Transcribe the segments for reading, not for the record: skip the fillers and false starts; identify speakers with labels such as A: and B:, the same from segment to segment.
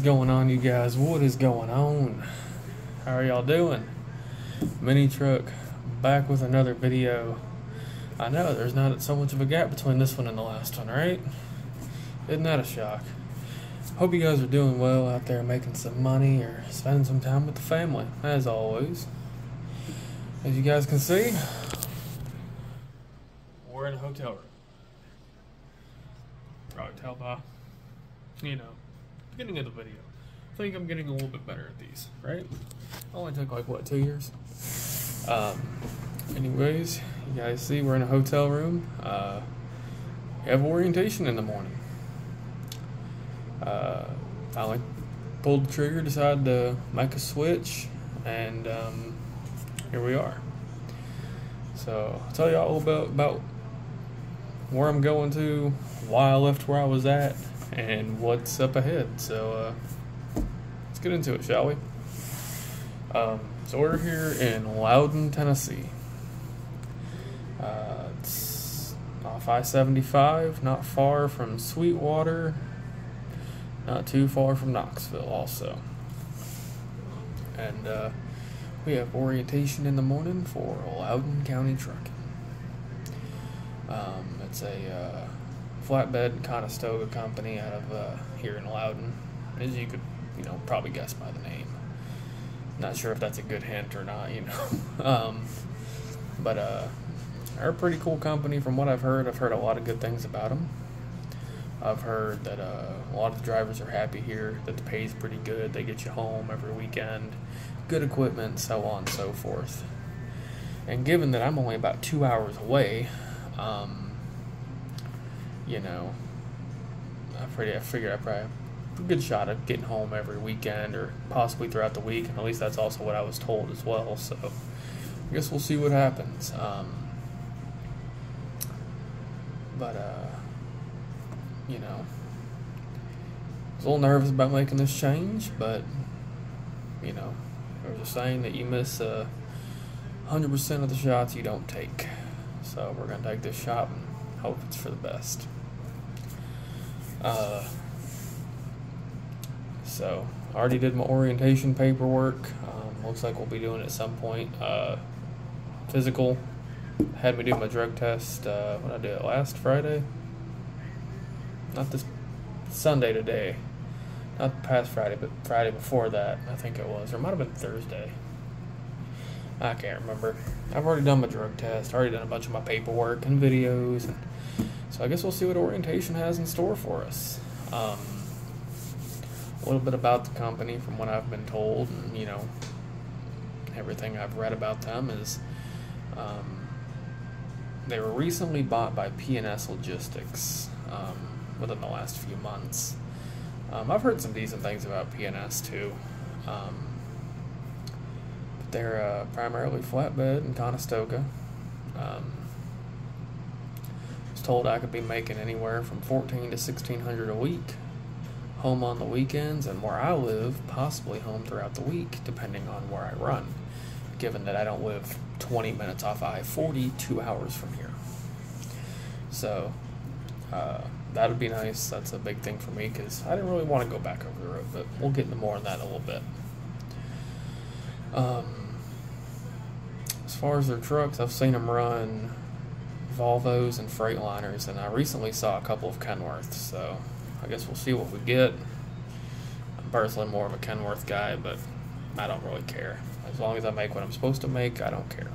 A: is going on, you guys? What is going on? How are y'all doing? Mini Truck back with another video. I know there's not so much of a gap between this one and the last one, right? Isn't that a shock? Hope you guys are doing well out there, making some money or spending some time with the family, as always. As you guys can see, we're in a hotel room. Probably tell by, beginning of the video. I think I'm getting a little bit better at these, right? Only took like, what, 2 years? Anyways, you guys see we're in a hotel room. We have orientation in the morning. Finally pulled the trigger, decided to make a switch, and here we are. So I'll tell y'all a little bit about where I'm going to, why I left where I was at, and what's up ahead. So let's get into it, shall we? So we're here in Loudon, Tennessee. It's off I-75, not far from Sweetwater, not too far from Knoxville also. And we have orientation in the morning for Loudon County Trucking. It's a flatbed Conestoga company out of here in Loudon, as you could, probably guess by the name. Not sure if that's a good hint or not, but they're a pretty cool company from what I've heard. I've heard a lot of good things about them. I've heard that a lot of the drivers are happy here, that the pay's pretty good, they get you home every weekend, good equipment, so on and so forth. And given that I'm only about 2 hours away, I figured I probably have a good shot at getting home every weekend or possibly throughout the week, and at least that's also what I was told as well, so I guess we'll see what happens. I was a little nervous about making this change, but there's a saying that you miss 100% of the shots you don't take. So we're going to take this shot and hope it's for the best. So I already did my orientation paperwork. Looks like we'll be doing it at some point. Physical. Had me do my drug test. When I did it last Friday. Not this Sunday today. Not past Friday, but Friday before that, I think it was. Or it might have been Thursday. I can't remember. I've already done my drug test, already done a bunch of my paperwork and videos, and so I guess we'll see what orientation has in store for us. A little bit about the company from what I've been told, and everything I've read about them is they were recently bought by P&S Logistics within the last few months. I've heard some decent things about P&S too. They're primarily flatbed in Conestoga. I was told I could be making anywhere from $1,400 to $1,600 a week, home on the weekends, and where I live, possibly home throughout the week, depending on where I run, given that I don't live 20 minutes off I-40, 2 hours from here. So that would be nice. That's a big thing for me, because I didn't really want to go back over the road, but we'll get into more on that in a little bit. As far as their trucks, I've seen them run Volvos and Freightliners, and I recently saw a couple of Kenworths, so I guess we'll see what we get. I'm personally more of a Kenworth guy, but I don't really care. As long as I make what I'm supposed to make, I don't care.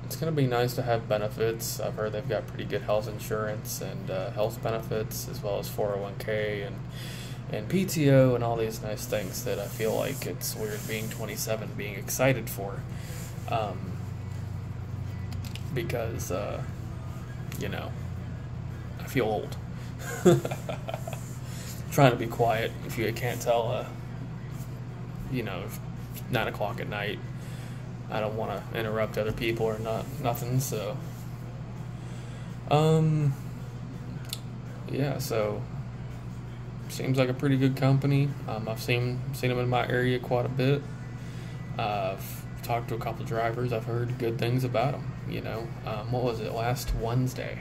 A: It's going to be nice to have benefits. I've heard they've got pretty good health insurance and health benefits, as well as 401k and PTO and all these nice things that I feel like it's weird being 27 being excited for, because I feel old. Trying to be quiet, if you can't tell. 9 o'clock at night, I don't want to interrupt other people or nothing, so yeah, so seems like a pretty good company. I've seen them in my area quite a bit. I've talked to a couple drivers. I've heard good things about them. What was it, last Wednesday?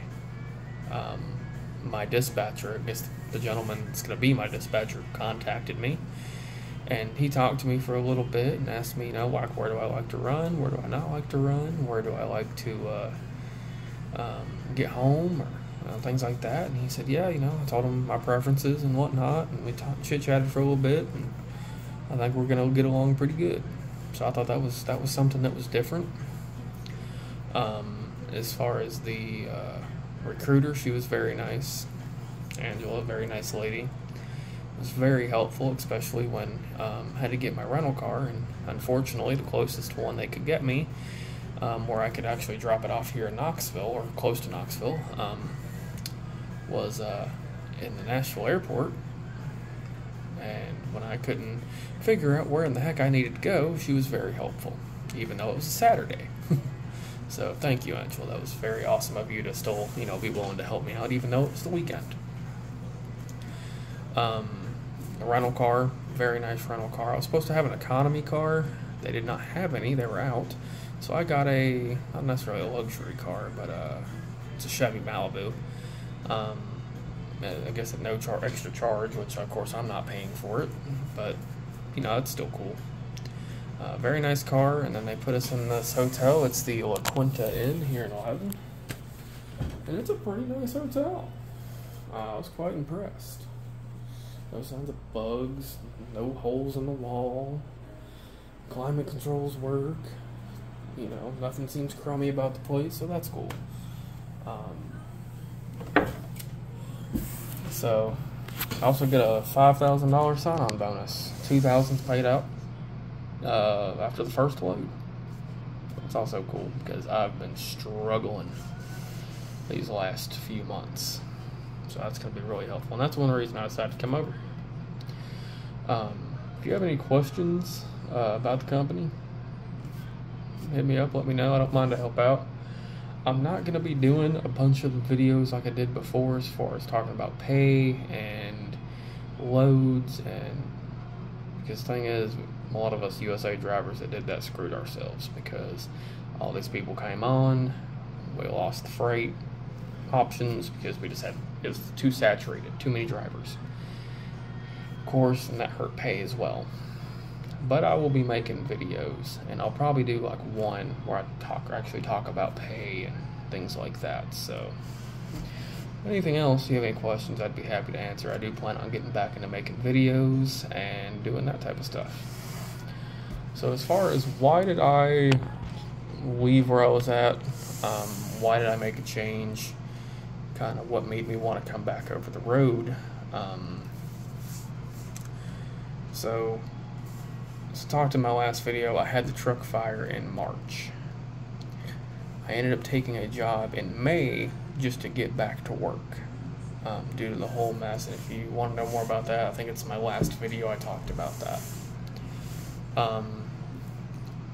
A: my dispatcher, I guess the gentleman that's going to be my dispatcher, contacted me. And he talked to me for a little bit and asked me, like, where do I like to run? Where do I not like to run? Where do I like to get home? Or things like that. And he said, yeah, I told him my preferences and whatnot. And we chit-chatted for a little bit. And I think we're going to get along pretty good. So I thought that was something that was different. As far as the recruiter, she was very nice. Angela, very nice lady. Was very helpful, especially when I had to get my rental car, and unfortunately the closest one they could get me, where I could actually drop it off here in Knoxville, or close to Knoxville, was in the Nashville airport. And when I couldn't figure out where in the heck I needed to go, she was very helpful, even though it was a Saturday. So thank you, Angela. That was very awesome of you to still, be willing to help me out, even though it was the weekend. A rental car, very nice rental car. I was supposed to have an economy car. They did not have any. They were out. So I got not necessarily a luxury car, but it's a Chevy Malibu. I guess at no extra charge, which of course I'm not paying for it, but it's still cool. Very nice car, and then they put us in this hotel. It's the La Quinta Inn here in Aladdin, and it's a pretty nice hotel. I was quite impressed. No signs of bugs, no holes in the wall, climate controls work, nothing seems crummy about the place, so that's cool. So, I also get a $5,000 sign-on bonus. $2,000's paid out after the first load. It's also cool because I've been struggling these last few months. So that's going to be really helpful. And that's one reason I decided to come over. If you have any questions about the company, hit me up, let me know. I don't mind to help out. I'm not going to be doing a bunch of videos like I did before as far as talking about pay and loads. Because the thing is, a lot of us USA drivers that did that screwed ourselves because all these people came on. We lost the freight options because it was too saturated, too many drivers, of course, and that hurt pay as well. But I will be making videos, and I'll probably do like one where I actually talk about pay and things like that. So anything else, if you have any questions, I'd be happy to answer. I do plan on getting back into making videos and doing that type of stuff. So as far as why did I leave where I was at, why did I make a change, kind of what made me want to come back over the road. So to talk to my last video, I had the truck fire in March. I ended up taking a job in May just to get back to work due to the whole mess. And if you want to know more about that, I think it's my last video I talked about that.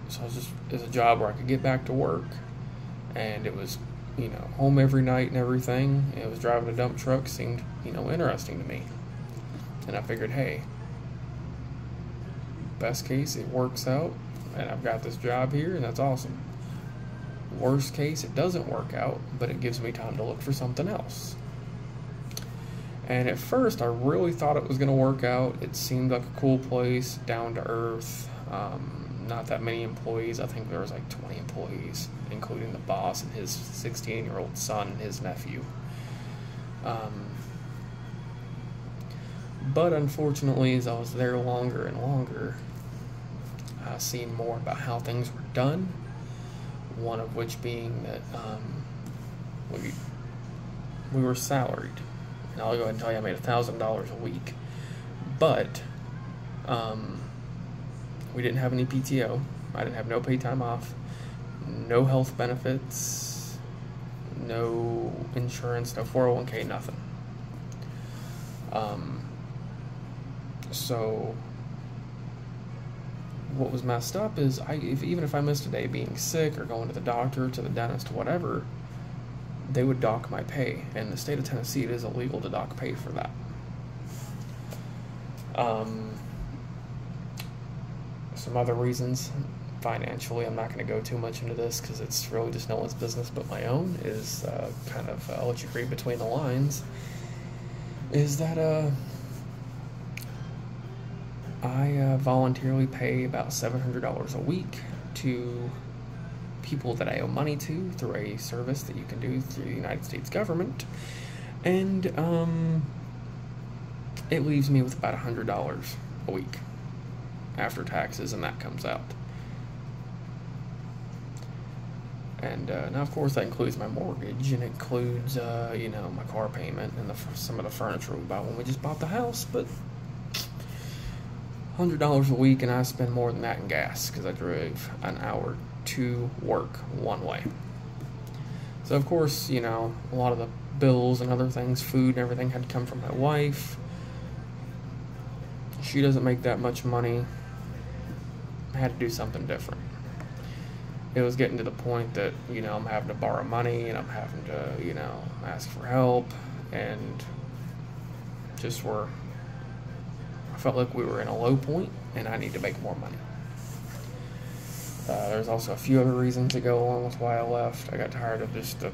A: So it was a job where I could get back to work, and it was home every night and everything. It was driving a dump truck, seemed interesting to me, and I figured, hey, best case it works out and I've got this job here, and that's awesome. Worst case it doesn't work out, but it gives me time to look for something else. And at first I really thought it was going to work out. It seemed like a cool place, down to earth, not that many employees. I think there was like 20 employees, including the boss and his 16-year-old son and his nephew. But unfortunately, as I was there longer and longer, I seen more about how things were done. One of which being that we were salaried. And I'll go ahead and tell you I made $1,000 a week. But we didn't have any PTO. I didn't have no paid time off, no health benefits, no insurance, no 401k, nothing. So what was messed up is even if I missed a day being sick or going to the doctor, to the dentist, whatever, they would dock my pay. And in the state of Tennessee, it is illegal to dock pay for that. Some other reasons, financially, I'm not going to go too much into this because it's really just no one's business but my own, is I'll let you read between the lines, is that I voluntarily pay about $700 a week to people that I owe money to through a service that you can do through the United States government, and it leaves me with about $100 a week after taxes, and that comes out. And now, of course, that includes my mortgage, and it includes, my car payment and some of the furniture we bought when we just bought the house. But $100 a week, and I spend more than that in gas because I drove an hour to work one way. So, of course, a lot of the bills and other things, food and everything, had to come from my wife. She doesn't make that much money. I had to do something different. It was getting to the point that, I'm having to borrow money, and I'm having to, ask for help, and I felt like we were in a low point, and I need to make more money. There's also a few other reasons that go along with why I left. I got tired of just the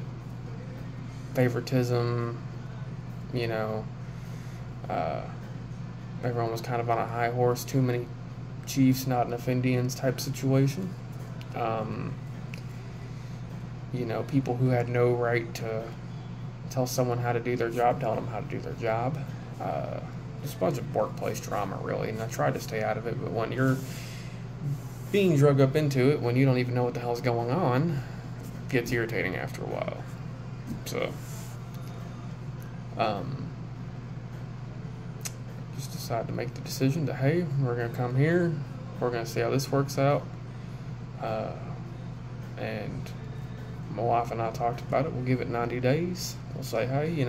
A: favoritism, everyone was kind of on a high horse, too many chiefs, not enough Indians type situation. People who had no right to tell someone how to do their job, telling them how to do their job. Just a bunch of workplace drama, really, and I tried to stay out of it, but when you're being drugged up into it, when you don't even know what the hell's going on, it gets irritating after a while. So, just decided to make the decision to, hey, we're going to come here, we're going to see how this works out, and my wife and I talked about it. We'll give it 90 days. We'll say, hey,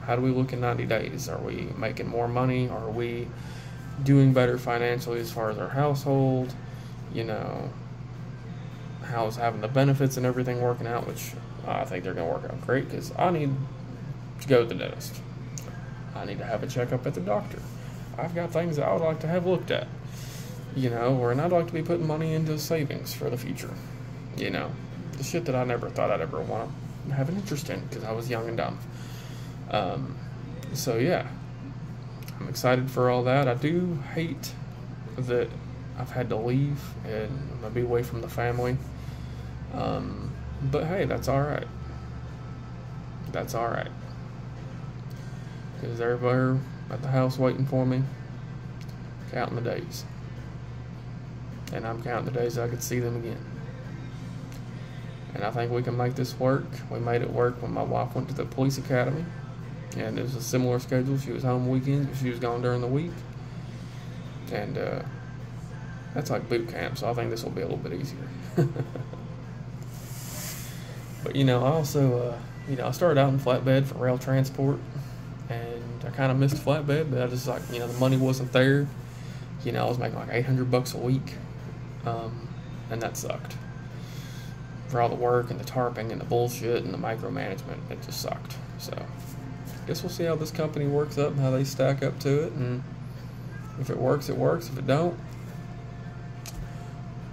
A: how do we look in 90 days? Are we making more money? Are we doing better financially as far as our household? How's having the benefits and everything working out, which I think they're going to work out great, because I need to go to the dentist. I need to have a checkup at the doctor. I've got things that I would like to have looked at, and I'd like to be putting money into savings for the future. The shit that I never thought I'd ever want to have an interest in because I was young and dumb. So yeah, I'm excited for all that. I do hate that I've had to leave and I'm gonna be away from the family. But hey, that's all right. That's all right. Because they're there at the house waiting for me, counting the days. And I'm counting the days I could see them again. And I think we can make this work. We made it work when my wife went to the police academy. And it was a similar schedule. She was home weekends, but she was gone during the week. And that's like boot camp, so I think this will be a little bit easier. But, I also, I started out in flatbed for rail transport. And I kind of missed flatbed, but I just the money wasn't there. I was making like $800 a week. And that sucked. For all the work and the tarping and the bullshit and the micromanagement, it just sucked. So, I guess we'll see how this company works up and how they stack up to it. And if it works, it works. If it don't,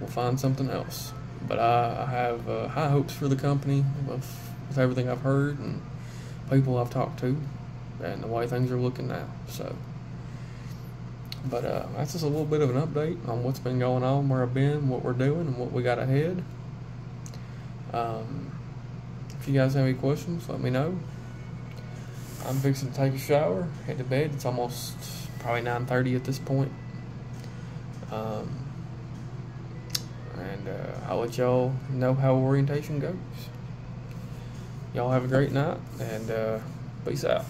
A: we'll find something else. But I have high hopes for the company with everything I've heard and people I've talked to and the way things are looking now. So, but that's just a little bit of an update on what's been going on, where I've been, what we're doing, and what we got ahead. If you guys have any questions, let me know. I'm fixing to take a shower, head to bed. It's almost probably 9:30 at this point. And I'll let y'all know how orientation goes. Y'all have a great night, and peace out.